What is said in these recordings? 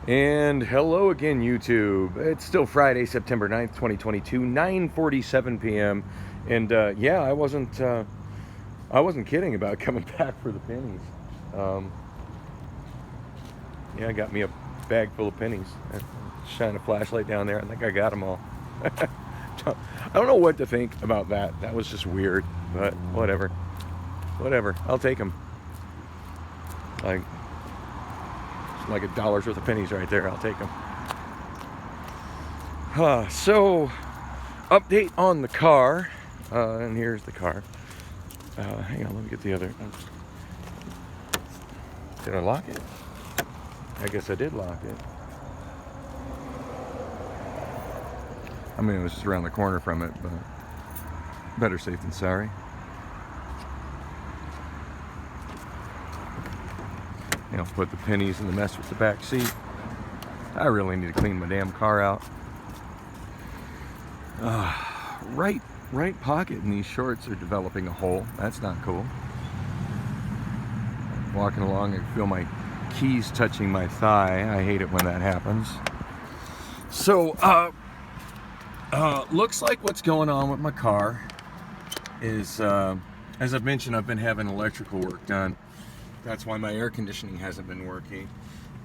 And hello again, YouTube. It's still Friday, September 9th, 2022, 9:47 p.m. And yeah, I wasn't kidding about coming back for the pennies. Yeah, I got me a bag full of pennies. Shine a flashlight down there. I think I got them all. I don't know what to think about that. That was just weird, but whatever. Whatever. I'll take them. Like $1 worth of pennies right there. I'll take them. So, update on the car. And here's the car. Hang on, let me get the other. Did I lock it? I guess I did lock it. I mean, it was just around the corner from it, but better safe than sorry. You know, put the pennies in the mess with the back seat. I really need to clean my damn car out. Right pocket in these shorts are developing a hole. That's not cool. Walking along, I feel my keys touching my thigh. I hate it when that happens. So, looks like what's going on with my car is, as I've mentioned, I've been having electrical work done. That's why my air conditioning hasn't been working.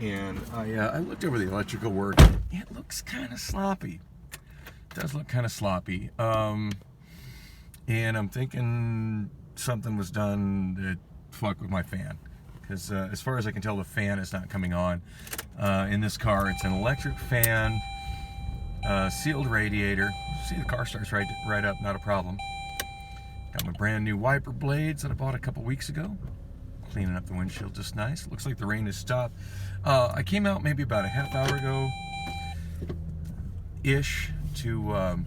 And I looked over the electrical work. It looks kind of sloppy. It does look kind of sloppy. And I'm thinking something was done to fuck with my fan. Because as far as I can tell, the fan is not coming on. In this car, it's an electric fan, sealed radiator. See, the car starts right up, not a problem. Got my brand new wiper blades that I bought a couple weeks ago. Cleaning up the windshield just nice. Looks like the rain has stopped. I came out maybe about a half hour ago-ish to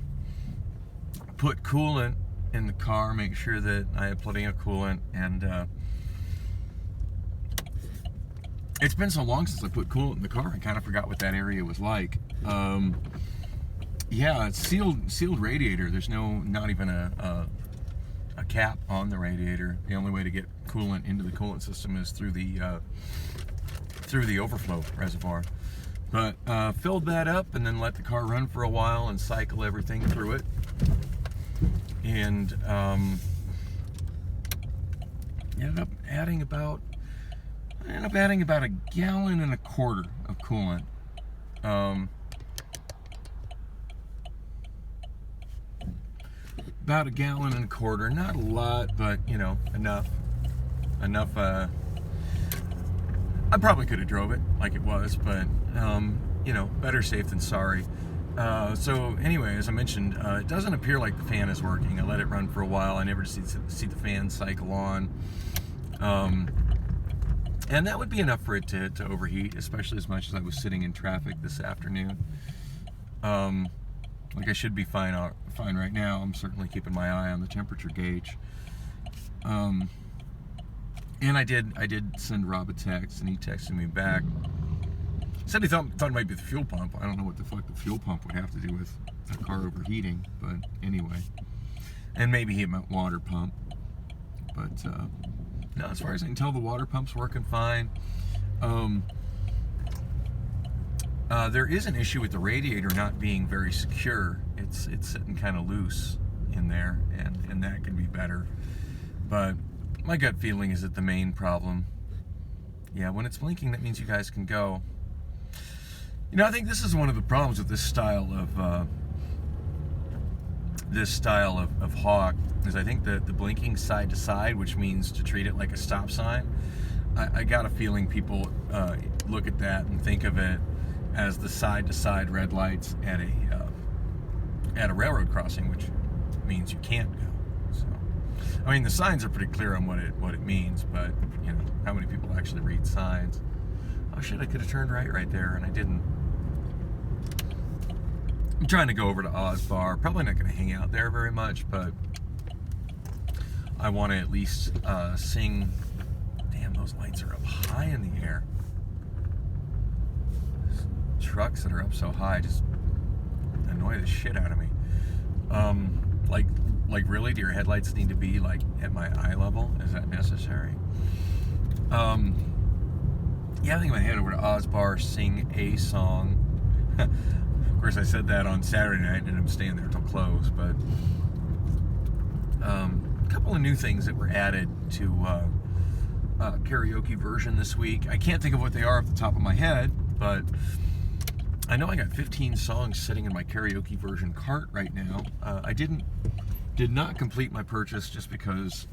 put coolant in the car, make sure that I have plenty of coolant, and it's been so long since I put coolant in the car, I kind of forgot what that area was like. Yeah, it's sealed radiator. There's not even a cap on the radiator. The only way to get coolant into the coolant system is through the overflow reservoir. But filled that up and then let the car run for a while and cycle everything through it. And ended up adding about a gallon and a quarter of coolant. About a gallon and a quarter, not a lot, but you know, enough. I probably could have drove it like it was, but you know, better safe than sorry. So anyway, as I mentioned, it doesn't appear like the fan is working. I let it run for a while. I never see the fan cycle on, and that would be enough for it to overheat, especially as much as I was sitting in traffic this afternoon. Like I should be fine right now. I'm certainly keeping my eye on the temperature gauge. And I did send Rob a text, and he texted me back. Said he thought it might be the fuel pump. I don't know what the fuck the fuel pump would have to do with a car overheating, but anyway. And maybe he meant water pump. But no, as far as I can tell, the water pump's working fine. There is an issue with the radiator not being very secure. It's sitting kind of loose in there, and that could be better. But my gut feeling is that the main problem, yeah, when it's blinking, that means you guys can go. You know, I think this is one of the problems with this style of Hawk, is I think that the blinking side to side, which means to treat it like a stop sign, I got a feeling people look at that and think of it as the side-to-side red lights at a railroad crossing, which means you can't go. So, I mean, the signs are pretty clear on what it means, but you know, how many people actually read signs? Oh shit! I could have turned right there, and I didn't. I'm trying to go over to Oz Bar. Probably not going to hang out there very much, but I want to at least sing. Damn, those lights are up high in the air. Trucks that are up so high just annoy the shit out of me. Like really, do your headlights need to be like at my eye level? Is that necessary? yeah, I think I'm gonna head over to Ozbar, sing a song. Of course, I said that on Saturday night, and I'm staying there till close. But a couple of new things that were added to karaoke version this week. I can't think of what they are off the top of my head, but I know I got 15 songs sitting in my karaoke version cart right now. I did not complete my purchase just because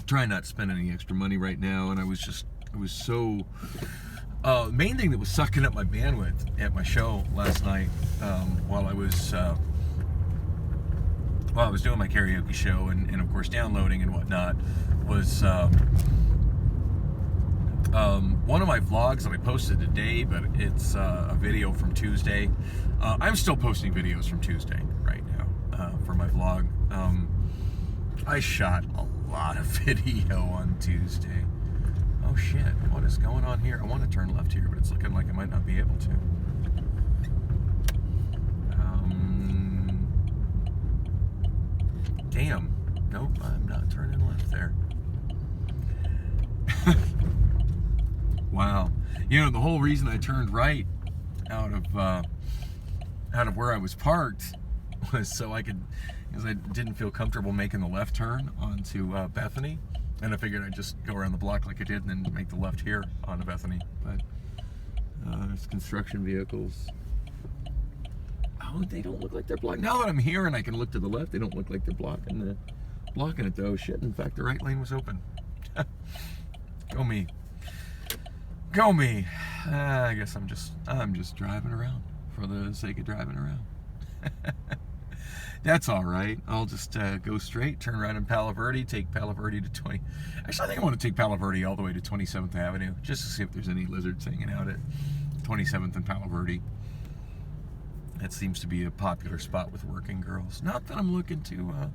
trying not to spend any extra money right now, and I was so main thing that was sucking up my bandwidth at my show last night, while I was doing my karaoke show and of course downloading and whatnot, was one of my vlogs that I posted today, but it's a video from Tuesday. I'm still posting videos from Tuesday right now for my vlog. I shot a lot of video on Tuesday. Oh shit, what is going on here? I want to turn left here, but it's looking like I might not be able to. Damn. Nope, I'm not turning left there. Wow. You know, the whole reason I turned right out of where I was parked was so because I didn't feel comfortable making the left turn onto Bethany, and I figured I'd just go around the block like I did and then make the left here onto Bethany. But there's construction vehicles. Oh, they don't look like they're blocking. Now that I'm here and I can look to the left, they don't look like they're blocking it though. Shit, in fact, the right lane was open. Go me. Go me. I guess I'm just driving around for the sake of driving around. That's all right. I'll just go straight, turn right on Palo Verde, take Palo Verde to 20. Actually, I think I want to take Palo Verde all the way to 27th Avenue, just to see if there's any lizards hanging out at 27th and Palo Verde. That seems to be a popular spot with working girls. Not that I'm looking to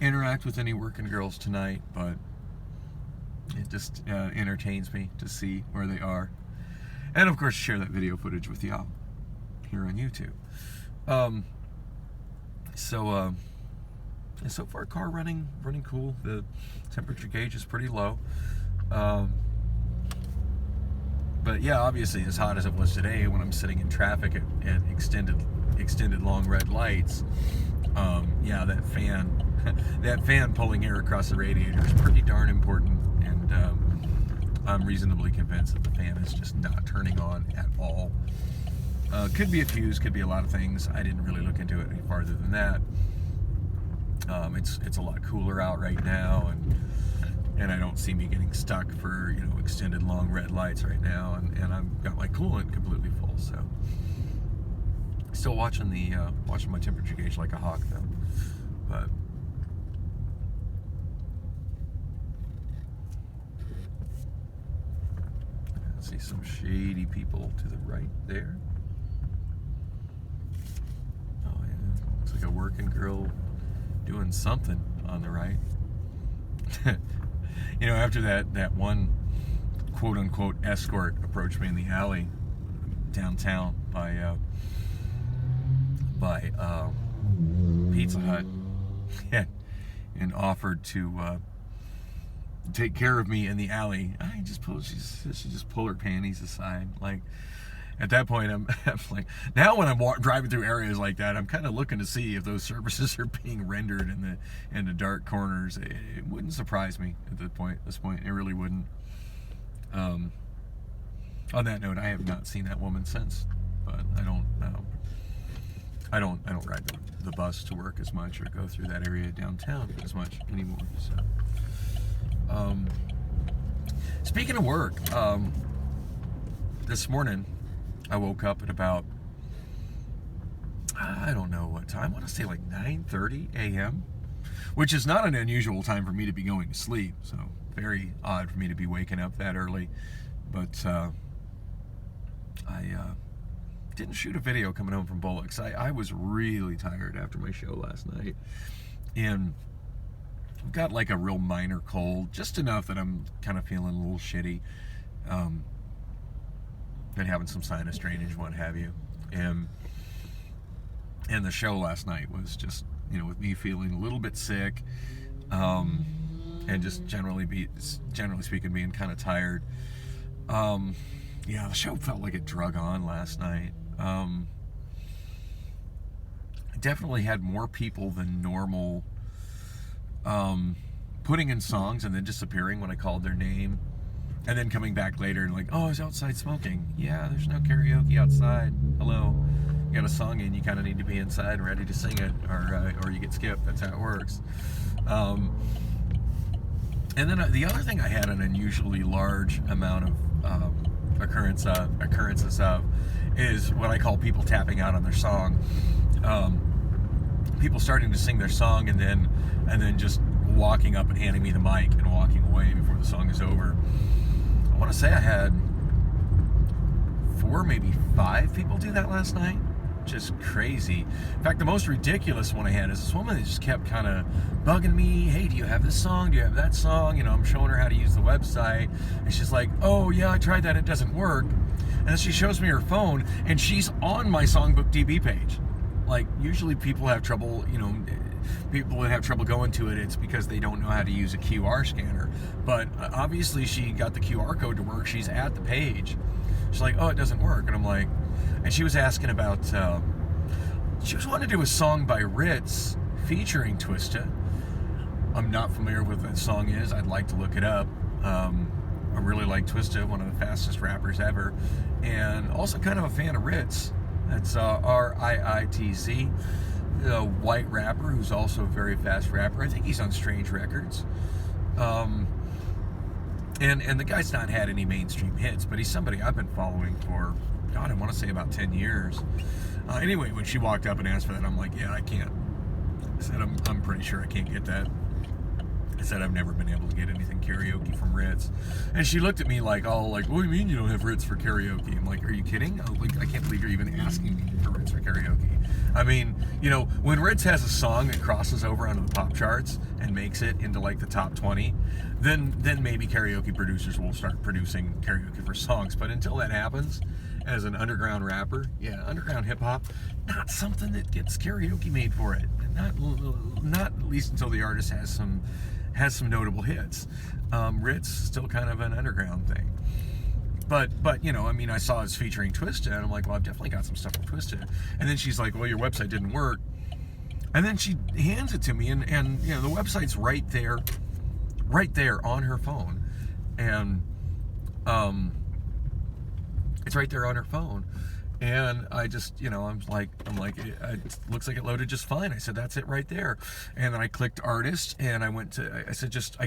interact with any working girls tonight, but it just entertains me to see where they are. And of course, share that video footage with y'all here on YouTube. So far, car running cool. The temperature gauge is pretty low. But yeah, obviously, as hot as it was today, when I'm sitting in traffic at extended long red lights, yeah, that fan pulling air across the radiator is pretty darn important, and I'm reasonably convinced that the fan is just not turning on at all. Could be a fuse, could be a lot of things. I didn't really look into it any farther than that. It's a lot cooler out right now, and I don't see me getting stuck for, you know, extended long red lights right now, and I've got my coolant completely full, so still watching my temperature gauge like a hawk though. But I see some shady people to the right there. Oh yeah, looks like a working girl doing something on the right. You know, after that one quote-unquote escort approached me in the alley downtown by Pizza Hut and offered to take care of me in the alley, she just pulled her panties aside. Like, at that point, I'm like, now when I'm driving through areas like that, I'm kind of looking to see if those services are being rendered in the dark corners. It wouldn't surprise me at this point. It really wouldn't. On that note, I have not seen that woman since, but I don't ride the bus to work as much or go through that area downtown as much anymore. So, speaking of work, this morning I woke up at about, I don't know what time. I want to say like 9:30 a.m., which is not an unusual time for me to be going to sleep. So very odd for me to be waking up that early. But I didn't shoot a video coming home from Bullocks. I was really tired after my show last night, and I've got like a real minor cold, just enough that I'm kind of feeling a little shitty. Been having some sinus drainage, what have you, and the show last night was just, you know, with me feeling a little bit sick, and just generally speaking, being kind of tired. Yeah, the show felt like it drug on last night. Definitely had more people than normal putting in songs and then disappearing when I called their name, and then coming back later and like, oh, I was outside smoking. Yeah, there's no karaoke outside. Hello. You got a song in, you kind of need to be inside ready to sing it, or you get skipped. That's how it works. And then the other thing I had an unusually large amount of occurrences of is what I call people tapping out on their song. People starting to sing their song and then just walking up and handing me the mic and walking away before the song is over. I want to say I had 4, maybe 5 people do that last night. Just crazy. In fact, the most ridiculous one I had is this woman that just kept kind of bugging me. Hey, do you have this song? Do you have that song? You know, I'm showing her how to use the website, and she's like, oh yeah, I tried that, it doesn't work. And then she shows me her phone, and she's on my Songbook DB page. Like, usually people have trouble, you know, people that have trouble going to it, it's because they don't know how to use a QR scanner. But obviously she got the QR code to work. She's at the page. She's like, oh, it doesn't work. And I'm like, and she was asking about, she was wanting to do a song by Ritz featuring Twista. I'm not familiar with what that song is. I'd like to look it up. I really like Twista, one of the fastest rappers ever, and also kind of a fan of Ritz. That's R-I-I-T-Z, a white rapper who's also a very fast rapper. I think he's on Strange Records. And the guy's not had any mainstream hits, but he's somebody I've been following for, God, I want to say about 10 years. Anyway, when she walked up and asked for that, I'm like, yeah, I can't. I said, I'm pretty sure I can't get that. I said, I've never been able to get anything karaoke from Ritz. And she looked at me like, oh, like, what do you mean you don't have Ritz for karaoke? I'm like, are you kidding? I was like, I can't believe you're even asking me for Ritz for karaoke. I mean, you know, when Ritz has a song that crosses over onto the pop charts and makes it into like the top 20, then maybe karaoke producers will start producing karaoke for songs. But until that happens, as an underground rapper, yeah, underground hip hop, not something that gets karaoke made for it. Not at least until the artist has some notable hits. Ritz still kind of an underground thing. But you know, I mean, I saw it's featuring Twista, and I'm like, well, I've definitely got some stuff from Twista. And then she's like, well, your website didn't work. And then she hands it to me, and you know, the website's right there on her phone, and it's right there on her phone. And I just, you know, I'm like, it looks like it loaded just fine. I said, that's it right there. And then I clicked artist, and I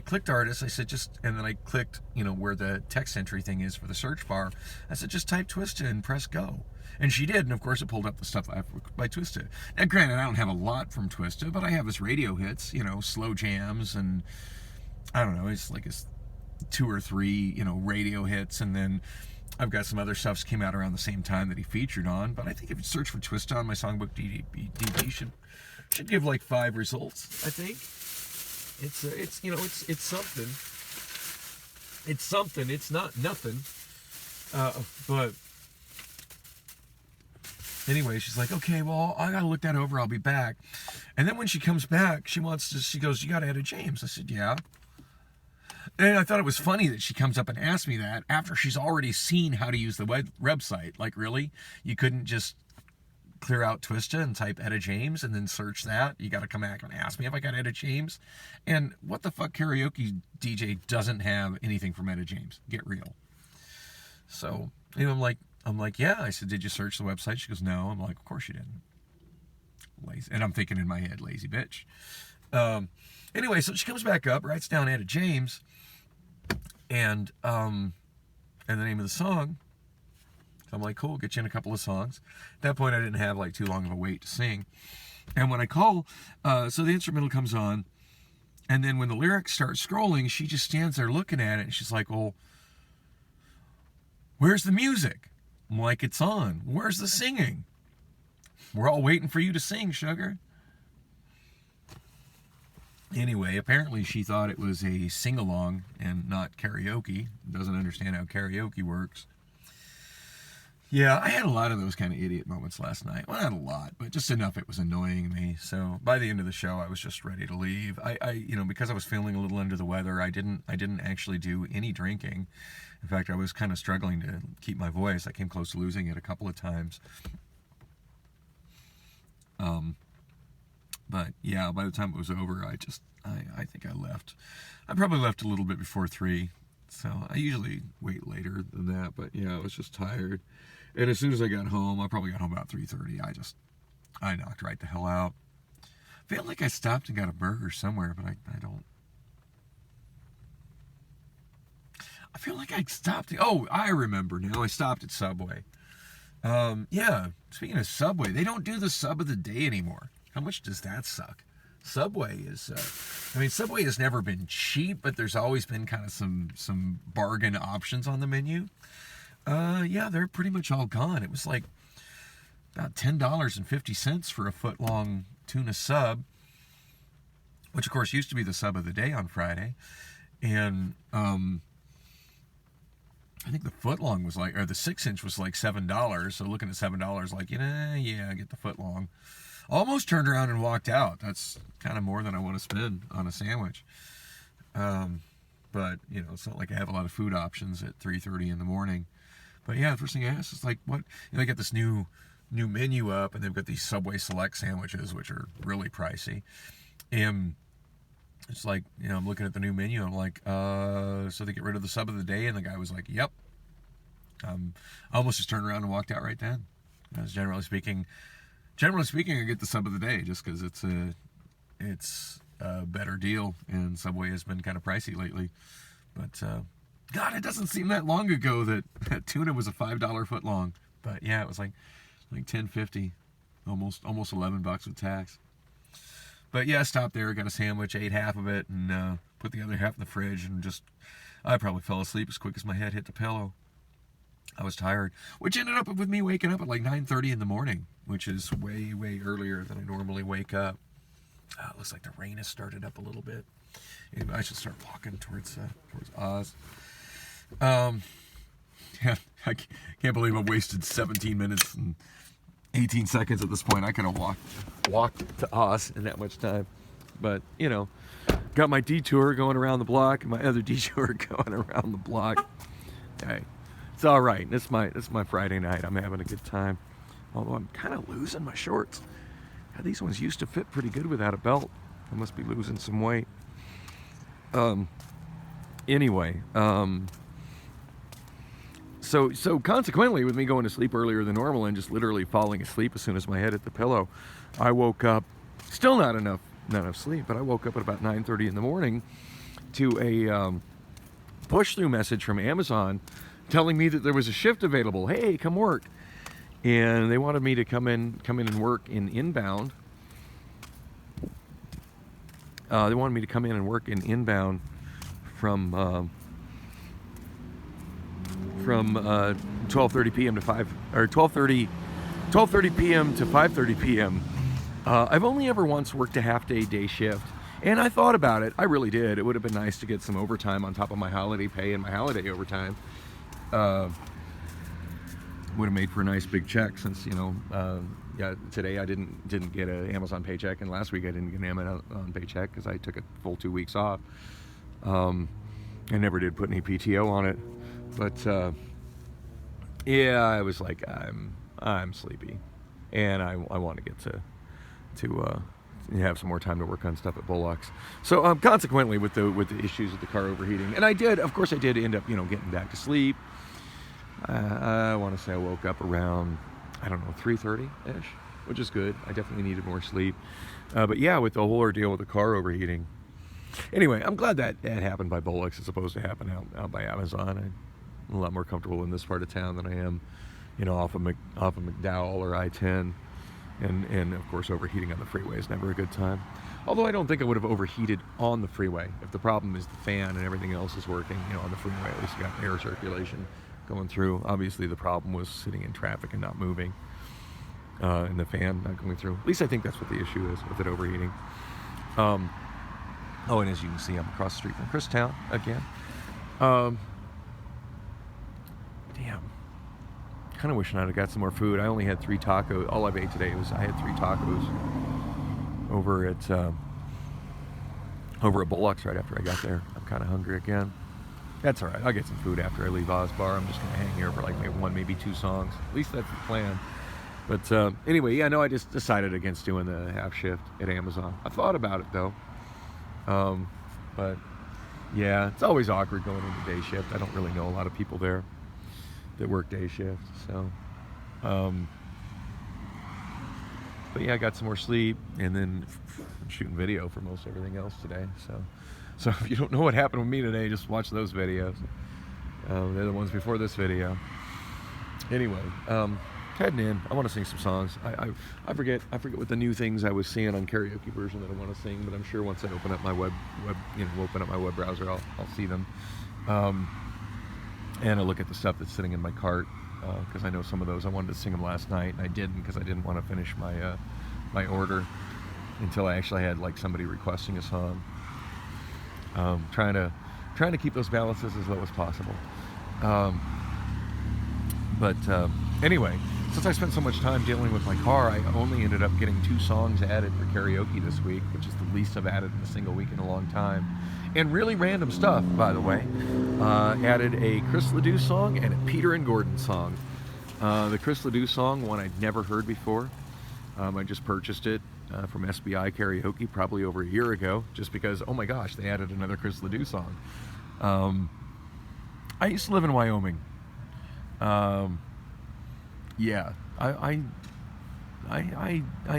clicked artist. I said, and then I clicked, you know, where the text entry thing is for the search bar. I said, just type Twista and press go. And she did, and of course it pulled up the stuff by Twista. Now, granted, I don't have a lot from Twista, but I have his radio hits, you know, slow jams, and I don't know, it's like his 2 or 3, you know, radio hits, and then I've got some other stuff that came out around the same time that he featured on. But I think if you search for Twista on my Songbook DB, should give like 5 results. I think it's you know, it's something. It's something. It's not nothing. But anyway, she's like, okay, well, I gotta look that over. I'll be back. And then when she comes back, she goes, you gotta edit James. I said, yeah. And I thought it was funny that she comes up and asks me that after she's already seen how to use the website. Like, really? You couldn't just clear out Twista and type Etta James and then search that? You got to come back and ask me if I got Etta James? And what the fuck karaoke DJ doesn't have anything from Etta James? Get real. So, you know, I'm like, yeah. I said, did you search the website? She goes, no. I'm like, of course you didn't. Lazy. And I'm thinking in my head, lazy bitch. Anyway, so she comes back up, writes down Etta James, and the name of the song. So I'm like, cool, get you in a couple of songs. At that point, I didn't have like too long of a wait to sing. And when I call, so the instrumental comes on, and then when the lyrics start scrolling, she just stands there looking at it, and she's like, well, where's the music? I'm like, it's on. Where's the singing? We're all waiting for you to sing, sugar. Anyway, apparently she thought it was a sing-along and not karaoke. Doesn't understand how karaoke works. Yeah, I had a lot of those kind of idiot moments last night. Well, not a lot, but just enough it was annoying me. So by the end of the show, I was just ready to leave. Because I was feeling a little under the weather, I didn't actually do any drinking. In fact, I was kind of struggling to keep my voice. I came close to losing it a couple of times. But yeah, by the time it was over, I think I left. I probably left a little bit before 3. So I usually wait later than that, but yeah, I was just tired. And as soon as I got home, I probably got home about 3:30. I knocked right the hell out. I feel like I stopped and got a burger somewhere, but I don't. I feel like I stopped. Oh, I remember now. I stopped at Subway. Yeah, speaking of Subway, they don't do the sub of the day anymore. How much does that suck? Subway Subway has never been cheap, but there's always been kind of some bargain options on the menu. Yeah, they're pretty much all gone. It was like about $10.50 for a foot-long tuna sub, which of course used to be the sub of the day on Friday. And I think the foot-long was like, or the 6-inch was like $7. So looking at $7, like, yeah, get the foot-long. Almost turned around and walked out. That's kind of more than I want to spend on a sandwich. But, it's not like I have a lot of food options at 3:30 in the morning. But yeah, the first thing I asked is like, what? They got this new menu up, and they've got these Subway Select sandwiches, which are really pricey. And it's like, I'm looking at the new menu, and I'm like, so they get rid of the sub of the day? And the guy was like, yep. I almost just turned around and walked out right then. Generally speaking, I get the sub of the day just because it's a better deal, and Subway has been kind of pricey lately. But God, it doesn't seem that long ago that tuna was a $5 foot long. But yeah, it was like $10.50, almost $11 with tax. But yeah, I stopped there, got a sandwich, ate half of it, and put the other half in the fridge, and I probably fell asleep as quick as my head hit the pillow. I was tired, which ended up with me waking up at like 9:30 in the morning, which is way, way earlier than I normally wake up. It looks like the rain has started up a little bit. Anyway, I should start walking towards Oz. Yeah, I can't believe I wasted 17 minutes and 18 seconds at this point. I could have walked to Oz in that much time. But, got my detour going around the block and my other detour going around the block. Hey, it's all right. This is my Friday night. I'm having a good time. Although I'm kind of losing my shorts. God, these ones used to fit pretty good without a belt. I must be losing some weight. Anyway, so consequently, with me going to sleep earlier than normal and just literally falling asleep as soon as my head hit the pillow, I woke up, still not enough sleep, but I woke up at about 9:30 in the morning to a push-through message from Amazon telling me that there was a shift available. Hey, come work. And they wanted me to come in and work in inbound. They wanted me to come in and work in inbound from 12:30 p.m. to 12:30 p.m. to 5:30 p.m. I've only ever once worked a half-day day shift, and I thought about it. I really did. It would have been nice to get some overtime on top of my holiday pay and my holiday overtime. Would have made for a nice big check since, today I didn't get an Amazon paycheck, and last week I didn't get an Amazon paycheck because I took a full 2 weeks off. I never did put any PTO on it, but yeah, I was like, I'm sleepy, and I want to get to have some more time to work on stuff at Bullock's. So consequently, with the issues with the car overheating, and I did end up getting back to sleep. I want to say I woke up around, 3:30-ish, which is good. I definitely needed more sleep. But yeah, with the whole ordeal with the car overheating. Anyway, I'm glad that happened by Bullock's as opposed to happen out by Amazon. I'm a lot more comfortable in this part of town than I am, off of McDowell or I-10. And of course, overheating on the freeway is never a good time. Although I don't think I would have overheated on the freeway. If the problem is the fan and everything else is working, on the freeway, at least you got air circulation going through. Obviously, the problem was sitting in traffic and not moving, and the fan not going through. At least I think that's what the issue is with it overheating. And as you can see, I'm across the street from Christown again. Damn. Kind of wishing I'd have got some more food. I only had 3 tacos. All I've ate today was I had 3 tacos over at Bullock's right after I got there. I'm kind of hungry again. That's all right. I'll get some food after I leave Ozbar. I'm just gonna hang here for like maybe 2 songs. At least that's the plan. But anyway, yeah, no, I just decided against doing the half shift at Amazon. I thought about it though, but yeah, it's always awkward going into day shift. I don't really know a lot of people there that work day shift, so. But yeah, I got some more sleep, and then I'm shooting video for most everything else today. So if you don't know what happened with me today, just watch those videos. They're the ones before this video. Anyway, heading in. I want to sing some songs. I forget what the new things I was seeing on Karaoke Version that I want to sing, but I'm sure once I open up my open up my web browser, I'll see them. And I look at the stuff that's sitting in my cart, because I know some of those I wanted to sing them last night, and I didn't because I didn't want to finish my order until I actually had like somebody requesting a song. Trying to keep those balances as low as possible. But anyway, since I spent so much time dealing with my car, I only ended up getting 2 songs added for karaoke this week, which is the least I've added in a single week in a long time. And really random stuff, by the way. Added a Chris Ledoux song and a Peter and Gordon song. The Chris Ledoux song, one I'd never heard before. I just purchased it from SBI Karaoke probably over a year ago, just because, oh my gosh, they added another Chris Ledoux song. I used to live in Wyoming. Yeah, I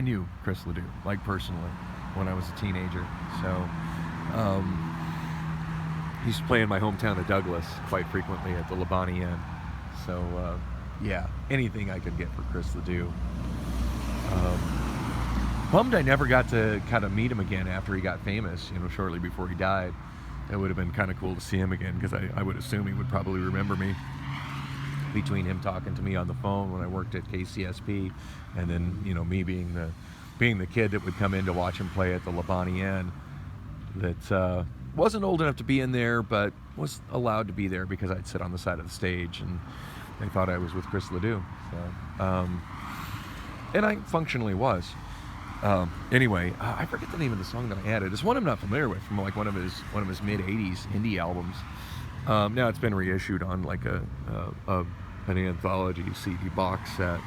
knew Chris Ledoux, like personally, when I was a teenager. So he used to play in my hometown of Douglas quite frequently at the Labonte Inn. So yeah, anything I could get for Chris Ledoux. Bummed I never got to kind of meet him again after he got famous, shortly before he died. It would have been kind of cool to see him again, because I would assume he would probably remember me, between him talking to me on the phone when I worked at KCSP, and then me being the kid that would come in to watch him play at the Labonte Inn, that wasn't old enough to be in there, but was allowed to be there because I'd sit on the side of the stage, and they thought I was with Chris Ledoux. So, and I functionally was. Anyway, I forget the name of the song that I added. It's one I'm not familiar with, from like one of his mid '80s indie albums. Now it's been reissued on like an anthology CD box set,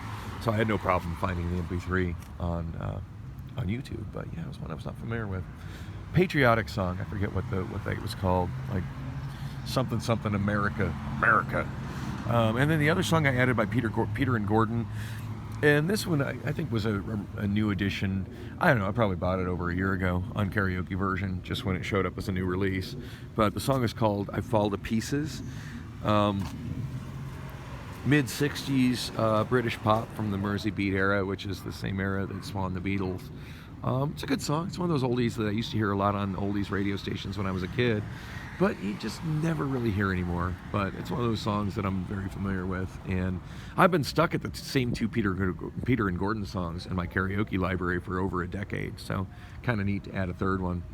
so I had no problem finding the MP3 on YouTube. But yeah, it was one I was not familiar with. Patriotic song. I forget what that was called. Like something America. And then the other song I added by Peter and Gordon. And this one, I think, was a new edition. I don't know, I probably bought it over a year ago on Karaoke Version, just when it showed up as a new release. But the song is called I Fall to Pieces. Mid-60s British pop from the Mersey Beat era, which is the same era that spawned the Beatles. It's a good song. It's one of those oldies that I used to hear a lot on oldies radio stations when I was a kid, but you just never really hear anymore. But it's one of those songs that I'm very familiar with, and I've been stuck at the same 2 Peter and Gordon songs in my karaoke library for over a decade, so kind of neat to add a third one.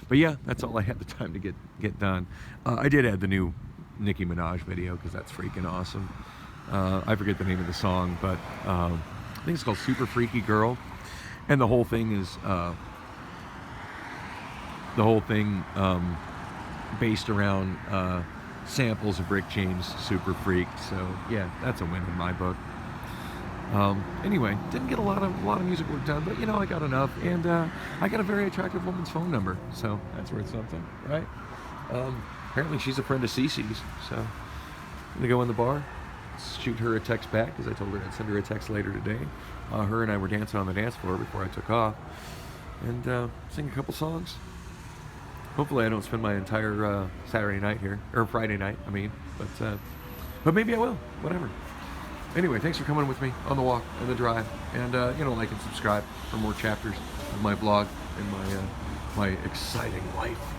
But yeah, that's all I had the time to get done. I did add the new Nicki Minaj video, because that's freaking awesome. I forget the name of the song, but I think it's called Super Freaky Girl. And the whole thing is based around samples of Rick James' Super Freak. So yeah, that's a win in my book. Anyway, didn't get a lot of music work done, but I got enough, and I got a very attractive woman's phone number, so that's worth something, right? Apparently she's a friend of Cece's, so I'm gonna go in the bar, shoot her a text back, because I told her I'd send her a text later today. Her and I were dancing on the dance floor before I took off, and sing a couple songs. Hopefully I don't spend my entire Saturday night here, or Friday night, I mean, but maybe I will, whatever. Anyway, thanks for coming with me on the walk and the drive, and like and subscribe for more chapters of my vlog and my exciting life.